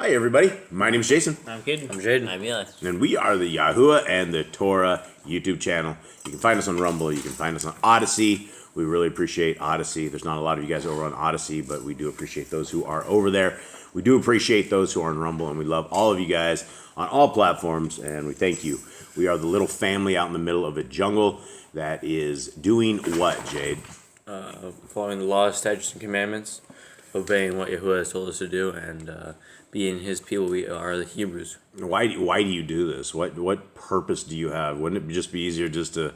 Hi, everybody. My name is Jason. I'm Caden. I'm Jaden. I'm Eli. And we are the Yahuwah and the Torah YouTube channel. You can find us on Rumble. You can find us on Odyssey. We really appreciate Odyssey. There's not a lot of you guys over on Odyssey, but we do appreciate those who are over there. We do appreciate those who are on Rumble, and we love all of you guys on all platforms, and we thank you. We are the little family out in the middle of a jungle that is doing what, Jade? Following the laws, statutes, and commandments, obeying what Yahuwah has told us to do, and being His people. We are the Hebrews. Why do you do this? What purpose do you have? Wouldn't it just be easier just to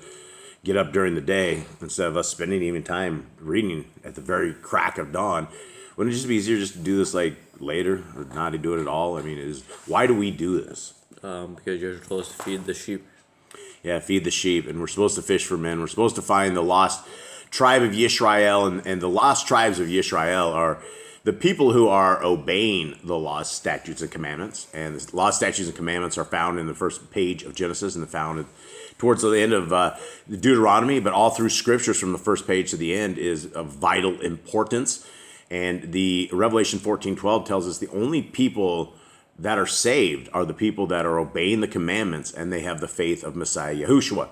get up during the day instead of us spending even time reading at the very crack of dawn? Wouldn't it just be easier just to do this like later or not to do it at all? I mean, why do we do this? Because Yahuwah told us to feed the sheep. Yeah, feed the sheep, and we're supposed to fish for men. We're supposed to find the lost tribe of Yisrael, and the lost tribes of Yisrael are the people who are obeying the laws, statutes, and commandments. And the laws, statutes, and commandments are found in the first page of Genesis and found towards the end of Deuteronomy, but all through scriptures from the first page to the end is of vital importance. And the Revelation 14:12 tells us the only people that are saved are the people that are obeying the commandments, and they have the faith of Messiah Yahushua,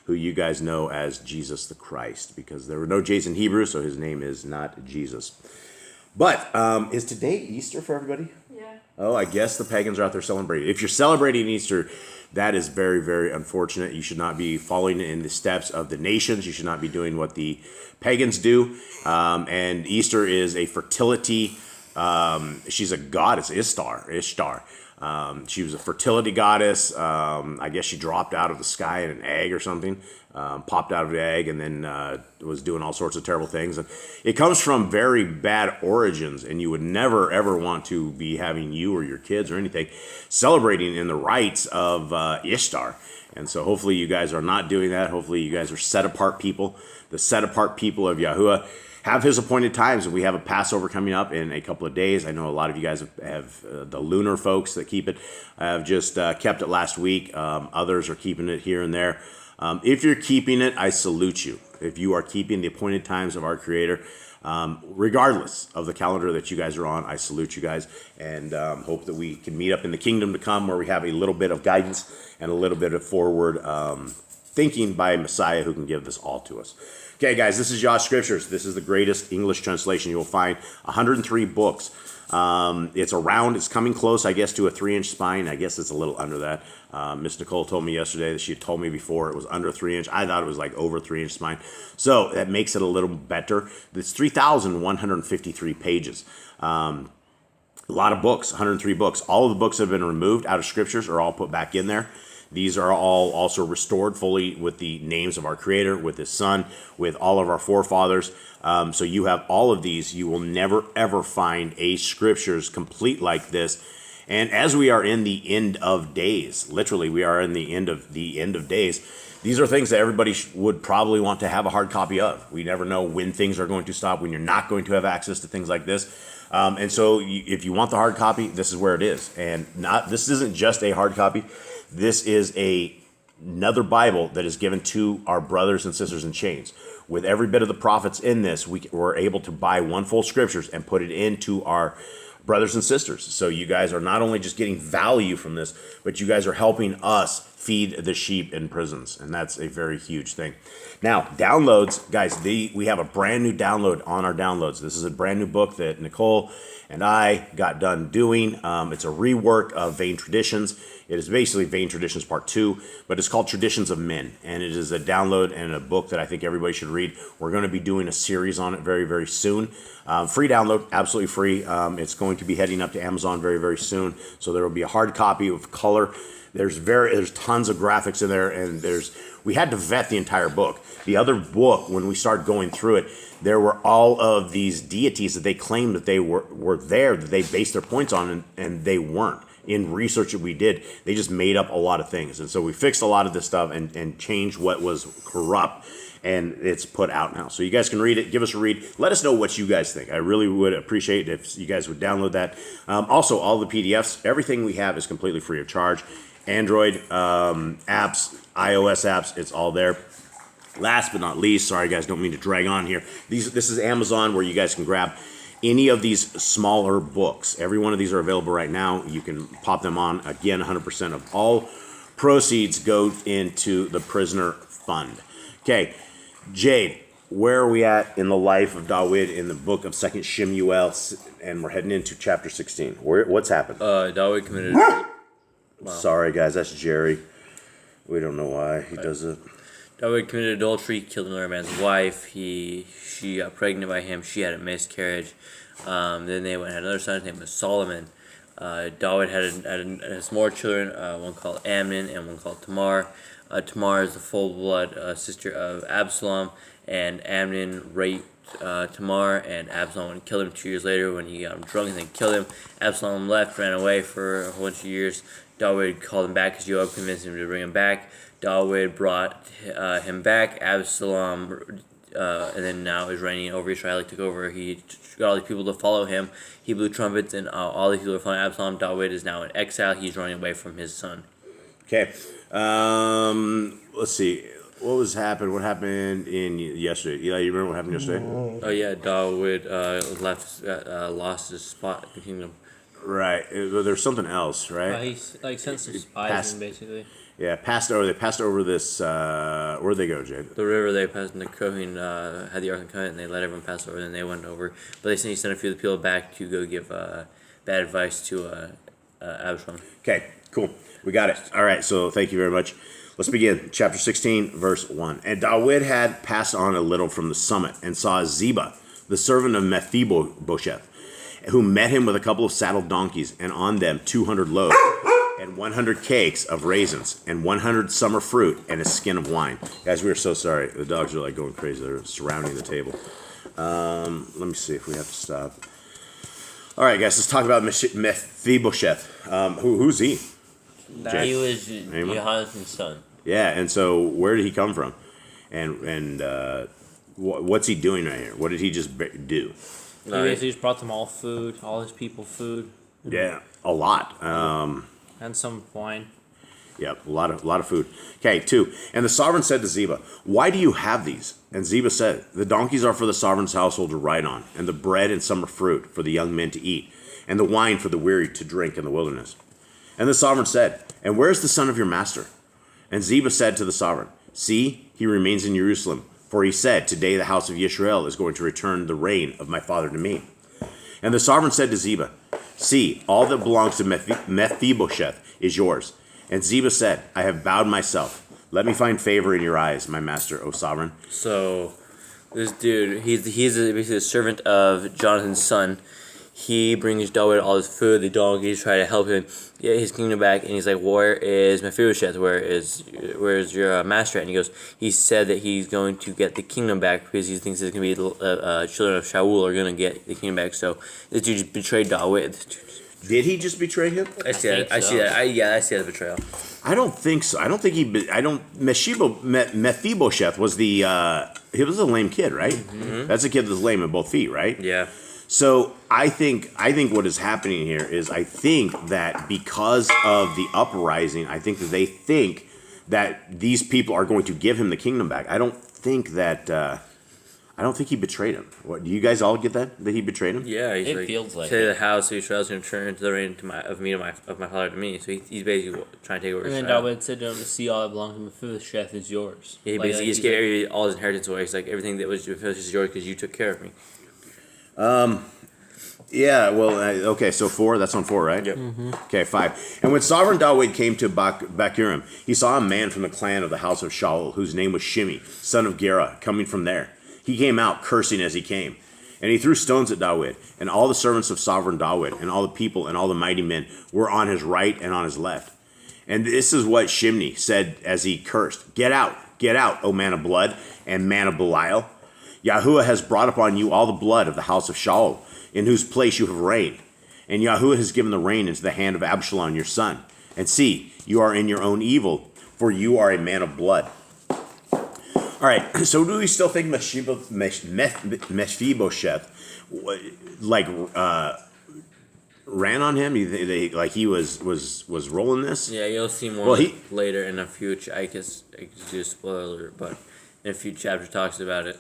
who you guys know as Jesus the Christ, because there were no J's in Hebrew, so his name is not Jesus. But is today Easter for everybody? Yeah. Oh, I guess the pagans are out there celebrating. If you're celebrating Easter, that is very, very unfortunate. You should not be following in the steps of the nations. You should not be doing what the pagans do. And Easter is a fertility. She's a goddess, Ishtar. She was a fertility goddess. I guess she dropped out of the sky in an egg or something, popped out of the egg, and then was doing all sorts of terrible things. And it comes from very bad origins, and you would never, ever want to be having you or your kids or anything celebrating in the rites of Ishtar. And so hopefully you guys are not doing that. Hopefully you guys are set-apart people, the set-apart people of Yahuwah. Have his appointed times, and we have a Passover coming up in a couple of days. I know a lot of you guys have the lunar folks that keep it. I've just kept it last week. Others are keeping it here and there. If you're keeping it, I salute you. If you are keeping the appointed times of our Creator, regardless of the calendar that you guys are on, I salute you guys, and hope that we can meet up in the kingdom to come, where we have a little bit of guidance and a little bit of forward thinking by Messiah, who can give this all to us. Okay, guys, this is Yah Scriptures. This is the greatest English translation you'll find. 103 books. It's coming close, I guess, to a 3-inch spine. I guess it's a little under that. Miss Nicole told me yesterday that she had told me before it was under 3-inch. I thought it was like over 3-inch spine. So that makes it a little better. It's 3,153 pages. A lot of books, 103 books. All of the books that have been removed out of Scriptures are all put back in there. These are all also restored fully with the names of our Creator, with His Son, with all of our forefathers. So you have all of these. You will never, ever find a Scriptures complete like this. And as we are in the end of days, literally, we are in the end of days, these are things that everybody would probably want to have a hard copy of. We never know when things are going to stop, when you're not going to have access to things like this. And so if you want the hard copy, this is where it is. And this isn't just a hard copy. This is another Bible that is given to our brothers and sisters in chains. With every bit of the prophets in this, we're able to buy one full Scriptures and put it into our brothers and sisters. So you guys are not only just getting value from this, but you guys are helping us feed the sheep in prisons, and that's a very huge thing. Now, downloads, guys, we have a brand new download on our downloads. This is a brand new book that Nicole and I got done doing. It's a rework of Vain Traditions. It is basically Vain Traditions Part 2, but it's called Traditions of Men, and it is a download and a book that I think everybody should read. We're going to be doing a series on it very, very soon. Free download, absolutely free. It's going to be heading up to Amazon very, very soon, so there will be a hard copy of color. There's tons of graphics in there, and we had to vet the entire book. The other book, when we started going through it, there were all of these deities that they claimed that they were there, that they based their points on, and they weren't. In research that we did, they just made up a lot of things. And so we fixed a lot of this stuff and changed what was corrupt, and it's put out now. So you guys can read it, give us a read. Let us know what you guys think. I really would appreciate it if you guys would download that. Also, all the PDFs, everything we have is completely free of charge. Android apps, iOS apps, it's all there. Last but not least, sorry guys, don't mean to drag on here. This is Amazon, where you guys can grab any of these smaller books. Every one of these are available right now. You can pop them on. Again, 100% of all proceeds go into the prisoner fund. Okay, Jade, where are we at in the life of David in the book of 2nd Shemu'el, and we're heading into chapter 16. What's happened? David committed. Sorry, guys, that's Jerry. We don't know why he does it. David committed adultery, killed another man's wife. She got pregnant by him. She had a miscarriage. Then they went and had another son. His name was Solomon. David had some more children. One called Amnon and one called Tamar. Tamar is the full blood sister of Absalom, and Amnon raped Tamar, and Absalom killed him 2 years later when he got drunk and then killed him. Absalom left, ran away for a whole bunch of years. David called him back because Joab convinced him to bring him back. David brought him back. Absalom, and then now is reigning over Israel. He took over. He got all these people to follow him. He blew trumpets, and all these people are following Absalom. David is now in exile. He's running away from his son. Okay. Let's see. What happened in yesterday? Eli, you remember what happened yesterday? Oh yeah, David lost his spot in the kingdom. Right. There's something else, right? He sent some spies in, basically. Yeah, They passed over this. Where'd they go, Jade? The river they passed, and the Kohen had the Ark of the Covenant, and they let everyone pass over. Then they went over, but he sent a few of the people back to go give bad advice to Absalom. Okay, cool. We got it. All right. So thank you very much. Let's begin. Chapter 16, verse 1. And David had passed on a little from the summit and saw Ziba, the servant of Mephibosheth, who met him with a couple of saddled donkeys, and on them 200 loaves, and 100 cakes of raisins, and 100 summer fruit, and a skin of wine. Guys, we are so sorry. The dogs are like going crazy. They're surrounding the table. Let me see if we have to stop. All right, guys, let's talk about Mephibosheth. Who's he? He was Jonathan's son. Yeah, and so where did he come from? And what's he doing right here? What did he just do? He basically just brought them all food, all his people food. Yeah, a lot. And some wine. Yep, a lot of food. Okay, 2. And the sovereign said to Ziba, "Why do you have these?" And Ziba said, "The donkeys are for the sovereign's household to ride on, and the bread and summer fruit for the young men to eat, and the wine for the weary to drink in the wilderness." And the sovereign said, "And where is the son of your master?" And Ziba said to the sovereign, "See, he remains in Jerusalem, for he said, 'Today the house of Yisrael is going to return the reign of my father to me.' And the sovereign said to Ziba, 'See, all that belongs to Mephibosheth is yours.' And Ziba said, 'I have bowed myself. Let me find favor in your eyes, my master, O sovereign.'" So, this dude, he's basically a servant of Jonathan's son. He brings David all his food. The donkeys try to help him get his kingdom back, and he's like, "Where is Mephibosheth? Where's your master?" And he said that he's going to get the kingdom back because he thinks it's going to be children of Shaul are going to get the kingdom back. So this dude just betrayed David. Did he just betray him? I see that. I see that. I see that betrayal. I don't think so. I don't think Mephibosheth was he was a lame kid, right? Mm-hmm. That's a kid that's lame in both feet, right? Yeah. So I think what is happening here is I think that because of the uprising, I think that they think that these people are going to give him the kingdom back. I don't think he betrayed him. What, do you guys all get that he betrayed him? Yeah, he's it feels like say the house of Israel is going to turn to the reign of my father to me. So he's basically trying to take over. And then David said to him, "To see all that belongs to Mephibosheth is yours." Yeah, he basically just gave all his inheritance away. He's like, everything that was Mephibosheth is yours because you took care of me. Yeah, well, okay, so 4, that's on 4, right? Yep. Mm-hmm. Okay, 5. And when sovereign David came to Bahurim, he saw a man from the clan of the house of Shaul, whose name was Shimei, son of Gera, coming from there. He came out, cursing as he came. And he threw stones at David, and all the servants of sovereign David, and all the people, and all the mighty men were on his right and on his left. And this is what Shimei said as he cursed, get out, O man of blood, and man of Belial. Yahuwah has brought upon you all the blood of the house of Shaul, in whose place you have reigned. And Yahuwah has given the reign into the hand of Absalom your son. And see, you are in your own evil, for you are a man of blood. All right, so do we still think Mephibosheth ran on him? He was rolling this? Yeah, you'll see more later in a future. I guess do a spoiler alert, but in a few chapters talks about it.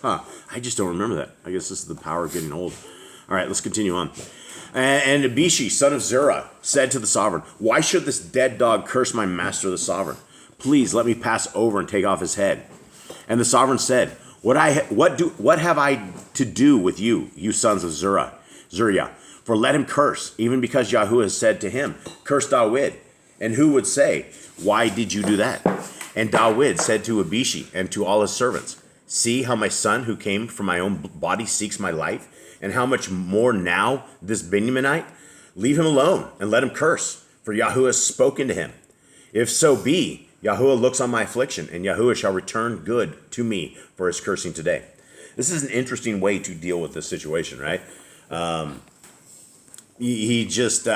Huh, I just don't remember that. I guess this is the power of getting old. All right, let's continue on. And Abishi, son of Zerah, said to the sovereign, "Why should this dead dog curse my master the sovereign? Please let me pass over and take off his head." And the sovereign said, What have I to do with you, you sons of Zuriah? For let him curse, even because Yahuwah has said to him, Curse David. And who would say, Why did you do that? And David said to Abishi and to all his servants, See how my son who came from my own body seeks my life, and how much more now this Benjaminite? Leave him alone and let him curse, for Yahuwah has spoken to him. If so be, Yahuwah looks on my affliction, and Yahuwah shall return good to me for his cursing today. This is an interesting way to deal with this situation, right? He just,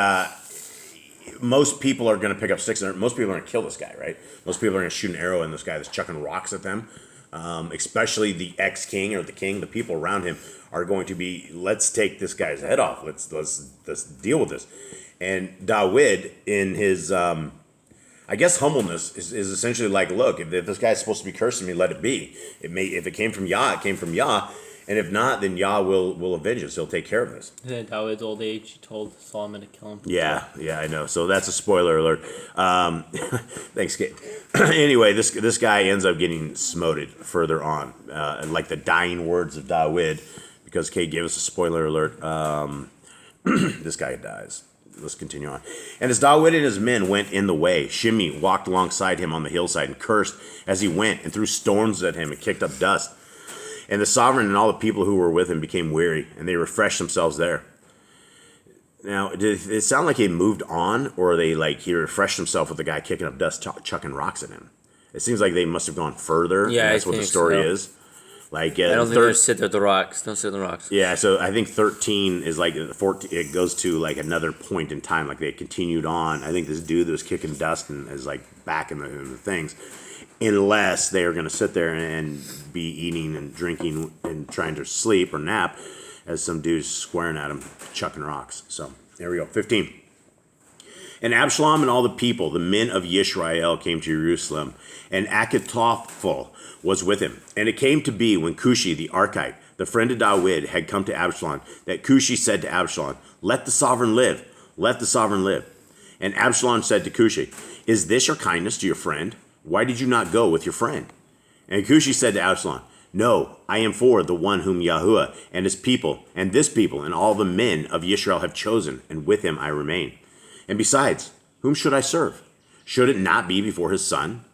most people are going to pick up sticks, and most people are going to kill this guy, right? Most people are going to shoot an arrow in this guy that's chucking rocks at them. Especially the ex-king or the king, the people around him are going to be, let's take this guy's head off. Let's deal with this. And David, in his, I guess humbleness, is essentially like, look, if this guy's supposed to be cursing me, let it be. If it came from Yah, it came from Yah. And if not, then Yah will avenge us. He'll take care of this. And in David's old age, he told Solomon to kill him. Yeah, I know. So that's a spoiler alert. Thanks, Kate. Anyway, this guy ends up getting smoted further on, like the dying words of David, because Kate gave us a spoiler alert. This guy dies. Let's continue on. And as David and his men went in the way, Shimei walked alongside him on the hillside and cursed as he went, and threw stones at him and kicked up dust. And the sovereign and all the people who were with him became weary, and they refreshed themselves there. Now, did it sound like he moved on, or are they like he refreshed himself with the guy kicking up dust, chucking rocks at him? It seems like they must have gone further. Yeah, and that's what the story so. is. Like, I don't think they sit there with the rocks. Don't sit on the rocks. Yeah, so I think 13 is like 14. It goes to like another point in time. Like they continued on. I think this dude that was kicking dust and is like back in the things. Unless they are going to sit there and be eating and drinking and trying to sleep or nap as some dude's squaring at him, chucking rocks. So there we go. 15. And Absalom and all the people, the men of Yisrael, came to Jerusalem, and Achitophel was with him. And it came to be when Cushi the Archite, the friend of David, had come to Absalom, that Cushi said to Absalom, Let the sovereign live, let the sovereign live. And Absalom said to Cushi, Is this your kindness to your friend? Why did you not go with your friend? And Cushi said to Absalom, No, I am for the one whom Yahuwah and his people, and this people, and all the men of Israel have chosen, and with him I remain. And besides, whom should I serve? Should it not be before his son?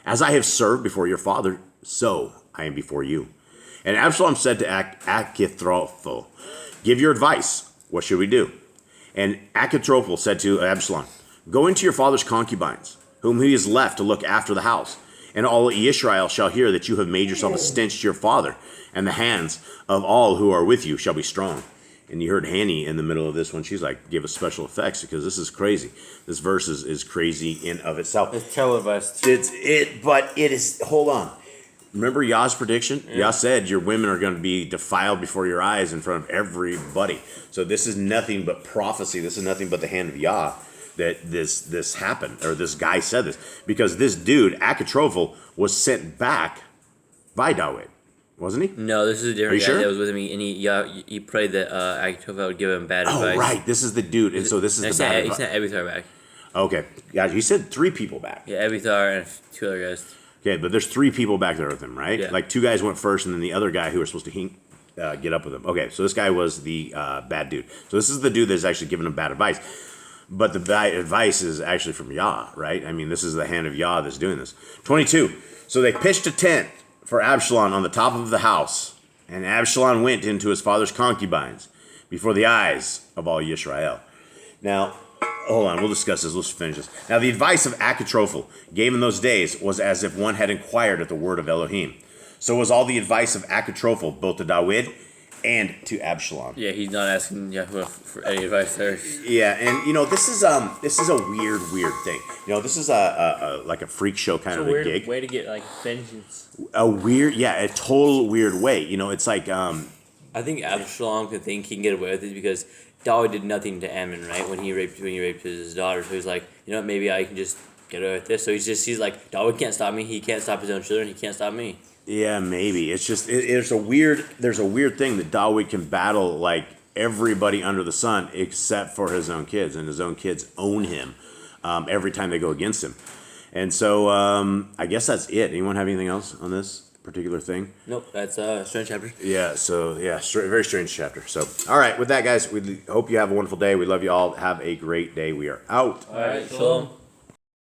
As I have served before your father, so I am before you. And Absalom said to Achitophel, Give your advice. What should we do? And Achitophel said to Absalom, Go into your father's concubines, whom he has left to look after the house. And all Israel shall hear that you have made yourself a stench to your father, and the hands of all who are with you shall be strong. And you heard Hanny in the middle of this one. She's like, give us special effects, because this is crazy. This verse is crazy in of itself. It's televised. But it is, hold on. Remember Yah's prediction? Yeah. Yah said your women are going to be defiled before your eyes in front of everybody. So this is nothing but prophecy. This is nothing but the hand of Yah that this happened, or this guy said this, because this dude Achitophel was sent back by David, wasn't he? No, this is a different guy sure? that was with him, and he prayed that Achitophel would give him bad advice. Oh, right, this is the dude, and so this is the bad advice. He sent Abiathar back. Okay, yeah, he sent 3 people back. Yeah, Abiathar and 2 other guys. Okay, but there's 3 people back there with him, right? Yeah. Like 2 guys went first, and then the other guy who was supposed to get up with him. Okay, so this guy was the bad dude. So this is the dude that's actually giving him bad advice. But the bad advice is actually from Yah, right? I mean, this is the hand of Yah that's doing this. 22. So they pitched a tent for Absalom on the top of the house, and Absalom went into his father's concubines before the eyes of all Yisrael. Now, hold on, we'll discuss this. Let's finish this. Now, the advice of Achitophel gave in those days was as if one had inquired at the word of Elohim. So was all the advice of Achitophel, both to David and to Absalom. Yeah, he's not asking Yahuwah for any advice there. Yeah, and this is a weird thing. This is a like a freak show kind of a gig. Way to get like vengeance. A total weird way. It's like I think Absalom could think he can get away with it because David did nothing to Ammon, right? When he raped his daughter, so he's like, maybe I can just get away with this. So he's like, David can't stop me. He can't stop his own children. He can't stop me. Yeah, maybe. It's just there's a weird thing that David can battle like everybody under the sun except for his own kids, and his own kids own him every time they go against him. And so I guess that's it. Anyone have anything else on this particular thing? Nope, that's a strange chapter. Yeah, so yeah, very strange chapter. So, all right, with that, guys, we hope you have a wonderful day. We love you all. Have a great day. We are out. All right, shalom.